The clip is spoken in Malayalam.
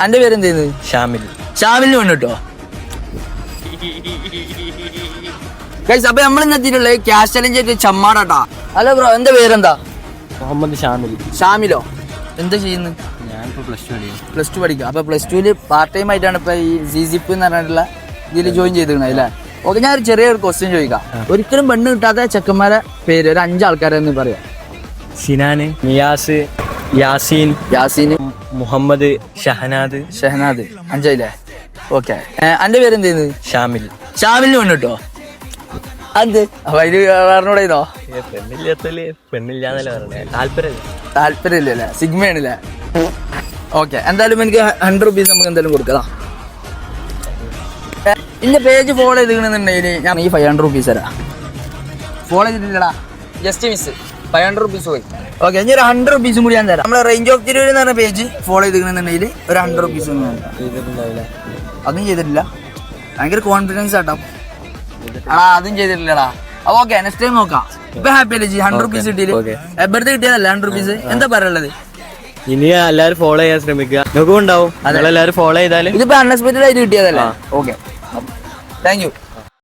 അന്റെ പേരെന്ത് ചെയ്യുന്നത്? ഷാമിൽ. ഷാമിലിന് വേണ്ടിട്ടോ ഗൈസ്. അപ്പൊ നമ്മൾ ഇന്നെത്തിയിട്ടുള്ളത് ക്യാഷ് ചലഞ്ച് ആയിട്ട് ചമ്മാടാട്ടാ. ഹലോ ബ്രോ, എന്റെ പേരെന്താ? മുഹമ്മദ് ഷാമിൽ. ഷാമിലോ? എന്താ ചെയ്യുന്നത്? ഞാനിപ്പോ പ്ലസ് ടു പഠിക്കുക. അപ്പൊ പ്ലസ് ടുവില് പാർട്ട് ടൈം ആയിട്ടാണ് ഇപ്പൊ ഈ സിസിപ്പ് എന്ന് പറഞ്ഞിട്ടുള്ള ഇതിൽ ജോയിൻ ചെയ്തിരുന്നത് അല്ലേ? ഓക്കെ, ഞാൻ ഒരു ചെറിയൊരു ക്വസ്റ്റ്യൻ ചോദിക്കാം. ഒരിക്കലും പെണ്ണ് കിട്ടാത്ത ചെക്കന്മാരെ പേര് ഒരു 5 ആൾക്കാരെന്ന് പറയാം. സിനാന്, നിയാസ്, യാസീൻ, മുഹമ്മദ്, ഷഹനാദ്. 5 ഓക്കെ. അന്റെ പേരെന്ത് ചെയ്യുന്നത്? ഷാമിൽ. ഷാമിലിന് വേണ്ടിട്ടോ അത് അപ്പൊ അതിന് പറഞ്ഞൂടെ ഇതോ? പെണ്ണില്ലാന്നല്ലേ പറഞ്ഞേ. താല്പര്യമില്ലല്ലേ? സിഗ്മയാണല്ലേ? ഓക്കെ, എന്തായാലും എനിക്ക് 100 റുപ്പീസ് നമുക്ക് എന്തായാലും കൊടുക്കാം. ഇന്റെ പേജ് ഫോളോ ചെയ്തിട്ടുണ്ടെങ്കിൽ ഞാൻ ഈ 500 റുപ്പീസ് തരാം. ഫോളോ ചെയ്തിട്ടില്ലടാ, ജസ്റ്റ് മിസ്. 500 റുപ്പീസ് പോയി. ഓക്കെ, ഇനി ഒരു 100 റുപ്പീസും കൂടി ഞാൻ തരാം. നമ്മളെ റേഞ്ച് ഓഫ് തിരൂർ എന്ന് പറഞ്ഞ പേജ് ഫോളോ ചെയ്തിട്ടുണ്ടെങ്കിൽ ഒരു 100 റുപ്പീസ് അതും ചെയ്തിട്ടില്ല. ഭയങ്കര കോൺഫിഡൻസ് ആട്ടോ. അതും ചെയ്തിട്ടില്ലടാ. ഓക്കെ, നെക്സ്റ്റ് ടൈം നോക്കാം. ഇപ്പൊ ഹാപ്പി അല്ലേ? 100 റുപ്പീസ് കിട്ടിയില്ല. എവിടുത്തെ കിട്ടിയതല്ല 100 റുപ്പീസ്. എന്താ പറയുള്ളത്? ഇനി എല്ലാവരും ഫോളോ ചെയ്യാൻ ശ്രമിക്കുക. നോക്കുണ്ടാവും എല്ലാവരും ഫോളോ ചെയ്താലും. ഇതിപ്പോ അൺഎക്സ്പെക്ടഡ് ആയിട്ട് കിട്ടിയതല്ലേ? Okay, thank you.